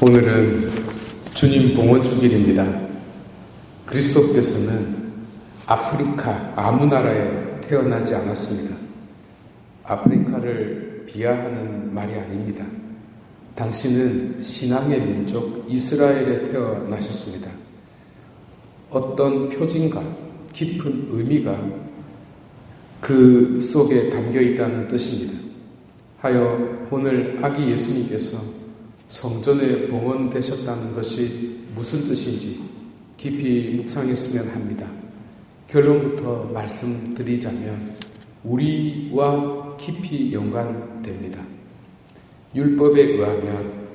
오늘은 주님 봉헌 주일입니다. 그리스도께서는 아프리카 아무 나라에 태어나지 않았습니다. 아프리카를 비하하는 말이 아닙니다. 당신은 신앙의 민족 이스라엘에 태어나셨습니다. 어떤 표징과 깊은 의미가 그 속에 담겨 있다는 뜻입니다. 하여 오늘 아기 예수님께서 성전에 봉헌되셨다는 것이 무슨 뜻인지 깊이 묵상했으면 합니다. 결론부터 말씀드리자면 우리와 깊이 연관됩니다. 율법에 의하면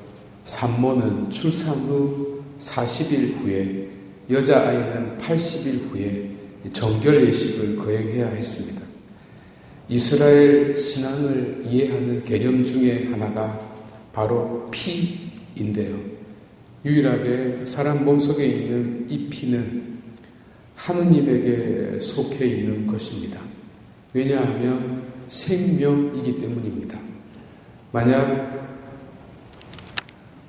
산모는 출산 후 40일 후에 여자아이는 80일 후에 정결 예식을 거행해야 했습니다. 이스라엘 신앙을 이해하는 개념 중에 하나가 바로 피인데요. 유일하게 사람 몸속에 있는 이 피는 하느님에게 속해 있는 것입니다. 왜냐하면 생명이기 때문입니다. 만약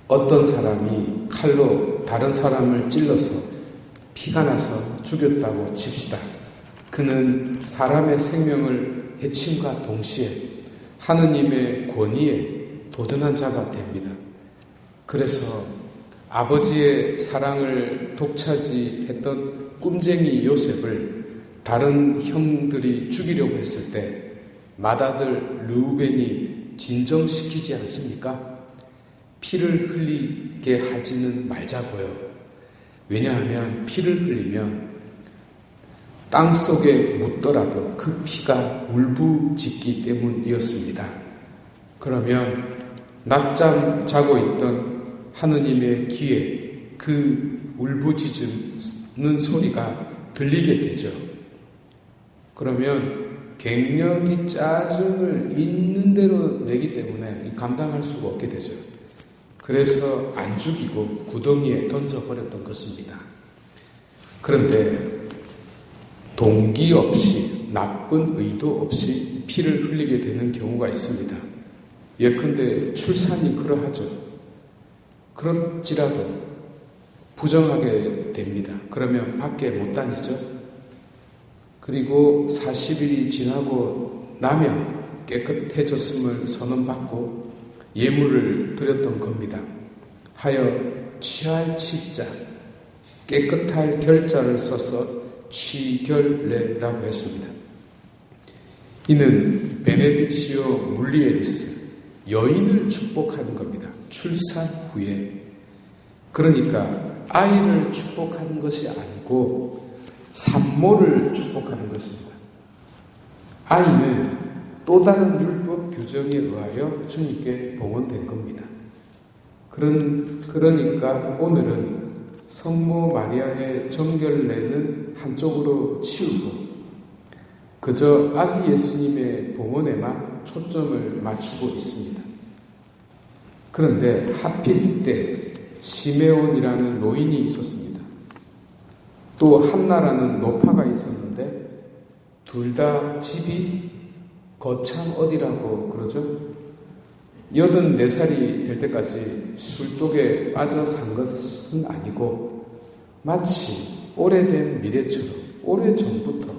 어떤 사람이 칼로 다른 사람을 찔러서 피가 나서 죽였다고 칩시다. 그는 사람의 생명을 해침과 동시에 하느님의 권위에 도전한 자가 됩니다. 그래서 아버지의 사랑을 독차지했던 꿈쟁이 요셉을 다른 형들이 죽이려고 했을 때 맏아들 르우벤이 진정시키지 않습니까? 피를 흘리게 하지는 말자고요. 왜냐하면 피를 흘리면 땅 속에 묻더라도 그 피가 울부짖기 때문이었습니다. 그러면 낮잠 자고 있던 하느님의 귀에 그 울부짖는 소리가 들리게 되죠. 그러면 갱년기 짜증을 있는 대로 내기 때문에 감당할 수가 없게 되죠. 그래서 안 죽이고 구덩이에 던져버렸던 것입니다. 그런데 동기 없이 나쁜 의도 없이 피를 흘리게 되는 경우가 있습니다. 예컨대 출산이 그러하죠. 그렇지라도 부정하게 됩니다. 그러면 밖에 못 다니죠. 그리고 40일이 지나고 나면 깨끗해졌음을 선언받고 예물을 드렸던 겁니다. 하여 취할 치자, 깨끗할 결자를 써서 취결례라고 했습니다. 이는 베네딕시오 물리에리스, 여인을 축복하는 겁니다. 출산 후에. 그러니까 아이를 축복하는 것이 아니고 산모를 축복하는 것입니다. 아이는 또 다른 율법 규정에 의하여 주님께 봉헌된 겁니다. 그러니까 오늘은 성모 마리아의 정결례는 한쪽으로 치우고 그저 아기 예수님의 봉헌에만 초점을 맞추고 있습니다. 그런데 하필 이때 시메온이라는 노인이 있었습니다. 또 한나라는 노파가 있었는데 둘 다 집이 거창 어디라고 그러죠? 84살이 될 때까지 술독에 빠져 산 것은 아니고 마치 오래된 미래처럼 오래전부터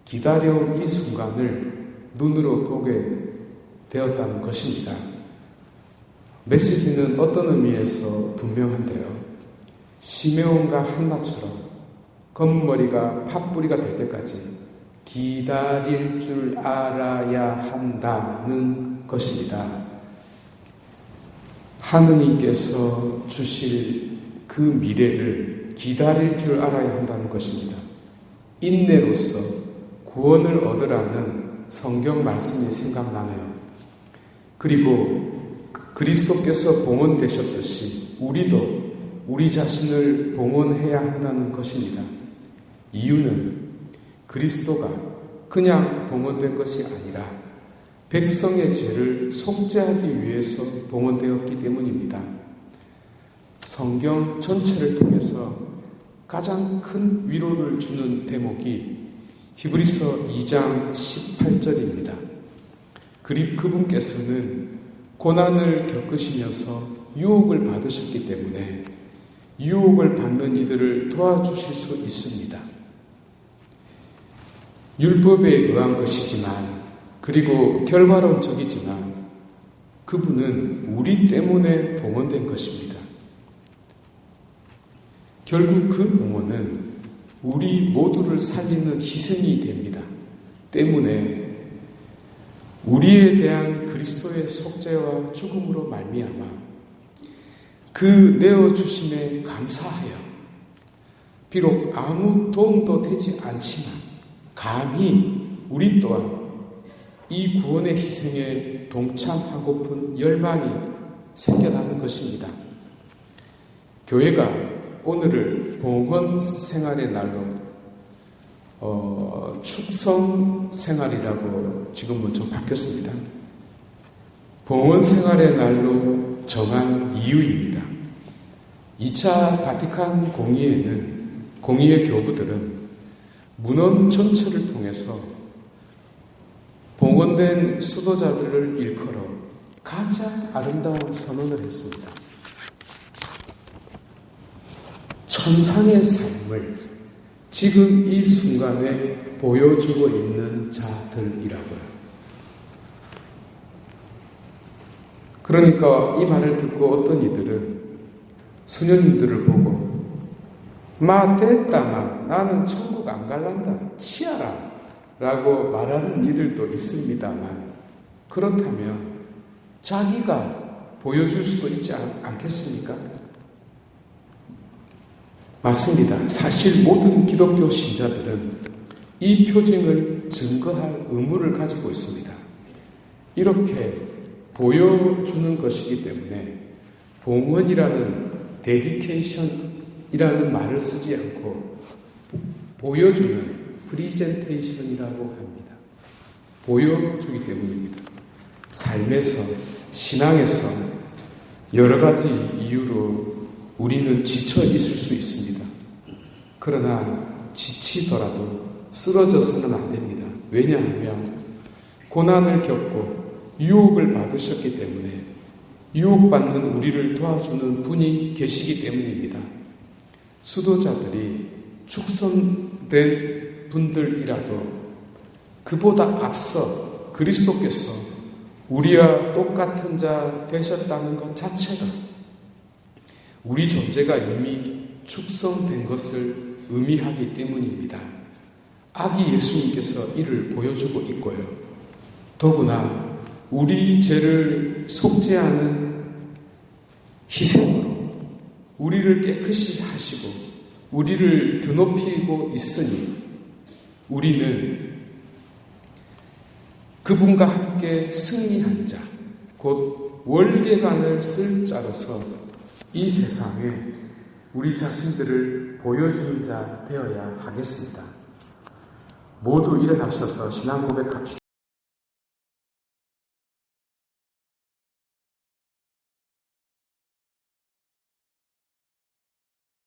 기다려온 이 순간을 눈으로 보게 되었다는 것입니다. 메시지는 어떤 의미에서 분명한데요. 시메온과 한나처럼 검은머리가 팥뿌리가 될 때까지 기다릴 줄 알아야 한다는 것입니다. 하느님께서 주실 그 미래를 기다릴 줄 알아야 한다는 것입니다. 인내로서 구원을 얻으라는 성경 말씀이 생각나네요. 그리고 그리스도께서 봉헌되셨듯이 우리도 우리 자신을 봉헌해야 한다는 것입니다. 이유는 그리스도가 그냥 봉헌된 것이 아니라 백성의 죄를 속죄하기 위해서 봉헌되었기 때문입니다. 성경 전체를 통해서 가장 큰 위로를 주는 대목이 히브리서 2장 18절입니다. 그분께서는 고난을 겪으시면서 유혹을 받으셨기 때문에 유혹을 받는 이들을 도와주실 수 있습니다. 율법에 의한 것이지만, 그리고 결과론적이지만 그분은 우리 때문에 봉헌된 것입니다. 결국 그 봉헌은 우리 모두를 살리는 희생이 됩니다. 때문에 우리에 대한 그리스도의 속죄와 죽음으로 말미암아 그 내어주심에 감사하여 비록 아무 도움도 되지 않지만 감히 우리 또한 이 구원의 희생에 동참하고픈 열망이 생겨나는 것입니다. 교회가 오늘을 봉헌 생활의 날로 축성 생활이라고 지금은 좀 바뀌었습니다. 봉헌 생활의 날로 정한 이유입니다. 2차 바티칸 공의회 교부들은 문헌 전체를 통해서 봉헌된 수도자들을 일컬어 가장 아름다운 선언을 했습니다. 천상의 삶을 지금 이 순간에 보여주고 있는 자들이라고요. 그러니까 이 말을 듣고 어떤 이들은 수녀님들을 보고 됐다마 나는 천국 안 갈란다 치아라 라고 말하는 이들도 있습니다만, 그렇다면 자기가 보여줄 수도 있지 않겠습니까? 맞습니다. 사실 모든 기독교 신자들은 이 표징을 증거할 의무를 가지고 있습니다. 이렇게 보여주는 것이기 때문에 봉헌이라는 데디케이션이라는 말을 쓰지 않고 보여주는 프리젠테이션이라고 합니다. 보여주기 때문입니다. 삶에서, 신앙에서 여러 가지 이유로 우리는 지쳐 있을 수 있습니다. 그러나 지치더라도 쓰러져서는 안 됩니다. 왜냐하면 고난을 겪고 유혹을 받으셨기 때문에 유혹받는 우리를 도와주는 분이 계시기 때문입니다. 수도자들이 축선된 분들이라도 그보다 앞서 그리스도께서 우리와 똑같은 자 되셨다는 것 자체가 우리 존재가 이미 축성된 것을 의미하기 때문입니다. 아기 예수님께서 이를 보여주고 있고요. 더구나 우리 죄를 속죄하는 희생으로 우리를 깨끗이 하시고 우리를 드높이고 있으니 우리는 그분과 함께 승리한 자, 곧 월계관을 쓸 자로서 이 세상에 우리 자신들을 보여주는 자 되어야 하겠습니다. 모두 일어나셔서 신앙 고백합시다.